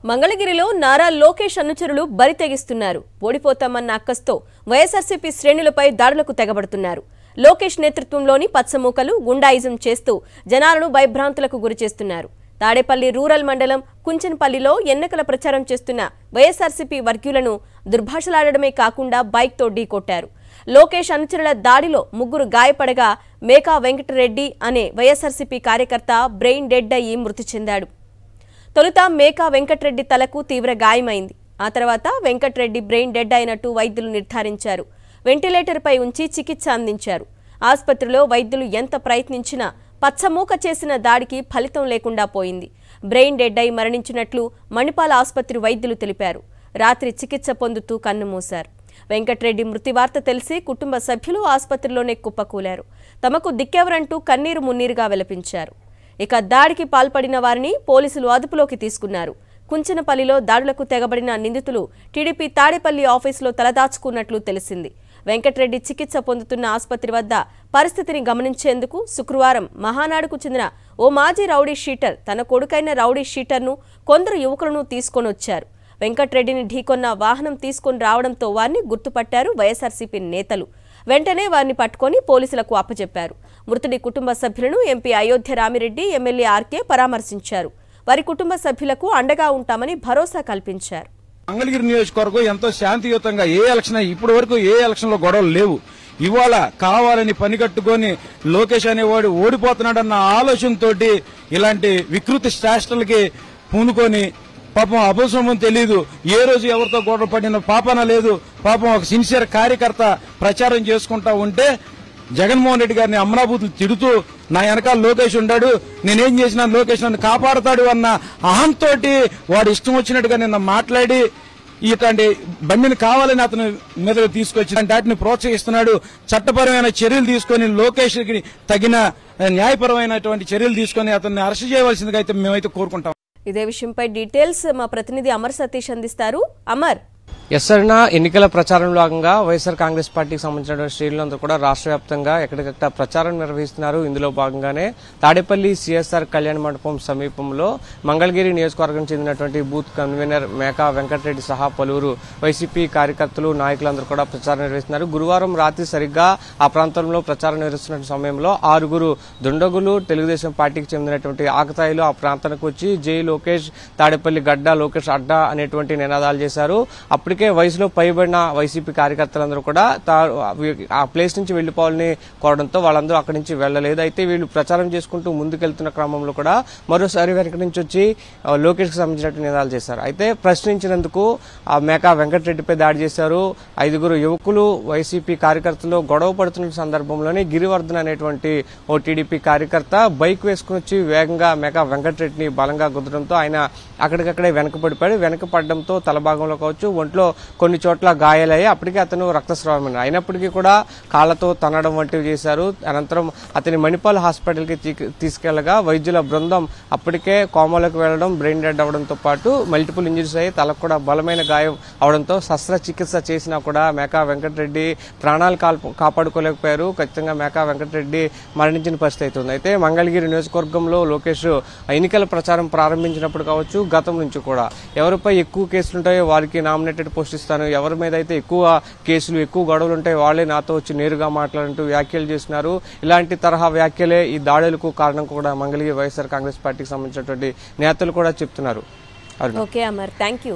మంగళగిరిలో నారా లోకేష్ అనుచరులు బరి తెగిస్తున్నారు. ఓడిపోతామన్న అక్కస్తో వైఎస్ఆర్సీపీ శ్రేణులపై దాడులకు తెగబడుతున్నారు. లోకేష్ నేతృత్వంలోని పచ్చమూకలు గుండాయిజం చేస్తూ జనాలను భయభ్రాంతులకు గురిచేస్తున్నారు. తాడేపల్లి రూరల్ మండలం కుంచన్పల్లిలో ఎన్నికల ప్రచారం చేస్తున్న వైఎస్ఆర్సీపీ వర్గీయులను దుర్భాషలాడడమే కాకుండా బైక్తో ఢీకొట్టారు. లోకేష్ అనుచరుల దాడిలో ముగ్గురు గాయపడగా మేకా వెంకటరెడ్డి అనే వైఎస్ఆర్సీపీ కార్యకర్త బ్రెయిన్ డెడ్ అయ్యి మృతి చెందాడు. తొలుత మేకా వెంకటరెడ్డి తలకు తీవ్ర గాయమైంది. ఆ తర్వాత వెంకటరెడ్డి బ్రెయిన్ డెడ్ అయినట్టు వైద్యులు నిర్ధారించారు. వెంటిలేటర్పై ఉంచి చికిత్స అందించారు. ఆసుపత్రిలో వైద్యులు ఎంత ప్రయత్నించినా పచ్చమూక చేసిన దాడికి ఫలితం లేకుండా పోయింది. బ్రెయిన్ డెడ్ అయి మరణించినట్లు మణిపాల ఆసుపత్రి వైద్యులు తెలిపారు. రాత్రి చికిత్స పొందుతూ కన్నుమూశారు. వెంకటరెడ్డి మృతి వార్త తెలిసి కుటుంబ సభ్యులు ఆసుపత్రిలోనే కుప్పకూలారు. తమకు దిక్కెవరంటూ కన్నీరు మున్నీరుగా విలపించారు. ఇక దాడికి పాల్పడిన వారిని పోలీసులు అదుపులోకి తీసుకున్నారు. కుంచనపల్లిలో దాడులకు తెగబడిన నిందితులు టీడీపీ తాడేపల్లి ఆఫీసులో తలదాచుకున్నట్లు తెలిసింది. వెంకటరెడ్డి చికిత్స పొందుతున్న ఆసుపత్రి వద్ద పరిస్థితిని గమనించేందుకు శుక్రవారం మహానాడుకు చెందిన ఓ మాజీ రౌడీ షీటర్ తన కొడుకైన రౌడీ షీటర్ను కొందరు యువకులను తీసుకొనొచ్చారు. వెంకటరెడ్డిని ఢీకొన్న వాహనం తీసుకొని రావడంతో వారిని గుర్తుపట్టారు వైఎస్ఆర్సీపీ నేతలు. వెంటనే వారిని పట్టుకొని పోలీసులకు అప్పచెప్పారు. మృతుడి కుటుంబ సభ్యులను MP Ayodhya Ramireddy, MLA RK పరామర్శించారు. వారి కుటుంబ సభ్యులకు అండగా ఉంటామని భరోసా కల్పించారు. మంగళగిరి నియోజకవర్గం ఎంతో శాంతియుతంగా ఇప్పటి వరకు ఏ ఎలక్షన్ లో గొడవలు లేవు. ఇవాళ కావాలని పని కట్టుకొని లోకేష్ అనేవాడు ఓడిపోతున్నాడన్న ఆలోచనతోటి ఇలాంటి వికృతి చేష్టలకి పూనుకొని పాపం అపశమం తెలీదు. ఏ రోజు ఎవరితో గొడవ పడిన పాపన లేదు. పాపం ఒక సిన్సియర్ కార్యకర్త ప్రచారం చేసుకుంటా ఉంటే జగన్మోహన్ రెడ్డి గారిని అమరాబూతులు తిడుతూ నా వెనకాల లోకేష్ ఉన్నాడు, నేనేం చేసినా లోకేష్ నన్ను కాపాడతాడు అన్న అహంతోటి వాడు ఇష్టం వచ్చినట్టుగా నిన్న మాట్లాడి ఇట్లాంటి బండిని కావాలని అతను మీద తీసుకొచ్చి వాటిని ప్రోత్సహిస్తున్నాడు. చట్టపరమైన చర్యలు తీసుకుని లోకేష్ కి తగిన న్యాయపరమైనటువంటి చర్యలు తీసుకుని అతన్ని అరెస్ట్ చేయవలసిందిగా అయితే మేమైతే కోరుకుంటాం. ఇదే విషయంపై డీటెయిల్స్ మా ప్రతినిధి అమర్ సతీష్ అందిస్తారు. అమర్, ఎస్సరిన ఎన్నికల ప్రచారంలో భాగంగా వైఎస్ఆర్ కాంగ్రెస్ పార్టీకి సంబంధించిన శ్రేణులందరూ కూడా రాష్ట్ర వ్యాప్తంగా ఎక్కడికక్కడ ప్రచారం నిర్వహిస్తున్నారు. ఇందులో భాగంగానే తాడేపల్లి సిఎస్ఆర్ కళ్యాణ మండపం సమీపంలో మంగళగిరి నియోజకవర్గం చెందినటువంటి బూత్ కన్వీనర్ మేకా వెంకటరెడ్డి సహా పలువురు వైసీపీ కార్యకర్తలు, నాయకులందరూ కూడా ప్రచారం నిర్వహిస్తున్నారు. గురువారం రాత్రి సరిగ్గా ఆ ప్రాంతంలో ప్రచారం నిర్వహిస్తున్న సమయంలో 6 దుండగులు తెలుగుదేశం పార్టీకి చెందినటువంటి ఆకతాయిలు ఆ ప్రాంతానికి వచ్చి జై లోకేష్, తాడేపల్లి గడ్డ, లోకేష్ అడ్డా అనేటువంటి నినాదాలు చేశారు. అప్పటికే వయసులో పైబడిన వైసీపీ కార్యకర్తలందరూ కూడా ఆ ప్లేస్ నుంచి వెళ్లిపోవాలని కోరడంతో వాళ్ళందరూ అక్కడి నుంచి వెళ్లలేదు. అయితే వీళ్ళు ప్రచారం చేసుకుంటూ ముందుకెళ్తున్న క్రమంలో కూడా మరోసారి వెనక నుంచి వచ్చి లోకేష్ కి సంబంధించిన నినాదాలు చేశారు. అయితే ప్రశ్నించినందుకు ఆ మేకా వెంకటరెడ్డిపై దాడి చేశారు. 5 యువకులు వైసీపీ కార్యకర్తలు గొడవ పడుతున్న సందర్భంలోనే గిరివర్ధన్ అనేటువంటి ఓ టీడీపీ కార్యకర్త బైక్ వేసుకుని వచ్చి వేగంగా మేకా వెంకటరెడ్డిని బలంగా గుద్దడంతో ఆయన అక్కడికక్కడే వెనకపడిపోయాడు. వెనకపడడంతో తలభాగంలో కావచ్చు, ఒంట్లో కొన్ని చోట్ల గాయాలయ్యాయి. అప్పటికే అతను రక్తస్రావం అయినప్పటికీ కూడా కాళ్లతో తన్నడం వంటివి చేశారు. అనంతరం అతని మణిపాల్ హాస్పిటల్ కి తీసుకెళ్లగా వైద్యుల బృందం అప్పటికే కోమాలోకి వెళ్లడం, బ్రెయిన్ డెడ్ అవడంతో పాటు మల్టిపుల్ ఇంజరీస్ అయ్యి తలకు కూడా బలమైన గాయం అవడంతో శస్త్రచికిత్స చేసినా కూడా మేకా వెంకటరెడ్డి ప్రాణాలు కాపాడుకోలేకపోయారు. ఖచ్చితంగా మేకా వెంకటరెడ్డి మరణించిన పరిస్థితి అవుతుంది. అయితే మంగళగిరి నియోజకవర్గంలో లోకేష్ ఎన్నికల ప్రచారం ప్రారంభించినప్పుడు కావచ్చు, గతం నుంచి కూడా ఎవరిపై ఎక్కువ కేసులుంటాయో వారికి నామినేటెడ్ పోస్ట్ ఇస్తాను, ఎవరి మీద అయితే ఎక్కువ కేసులు, ఎక్కువ గొడవలు ఉంటాయి వాళ్ళే నాతో వచ్చి నేరుగా మాట్లాడుతూ వ్యాఖ్యలు చేస్తున్నారు. ఇలాంటి తరహా వ్యాఖ్యలే ఈ దాడులకు కారణం కూడా మంగళగిరి వైఎస్ఆర్ కాంగ్రెస్ పార్టీకి సంబంధించినటువంటి నేతలు కూడా చెప్తున్నారు. Okay Amar, thank you.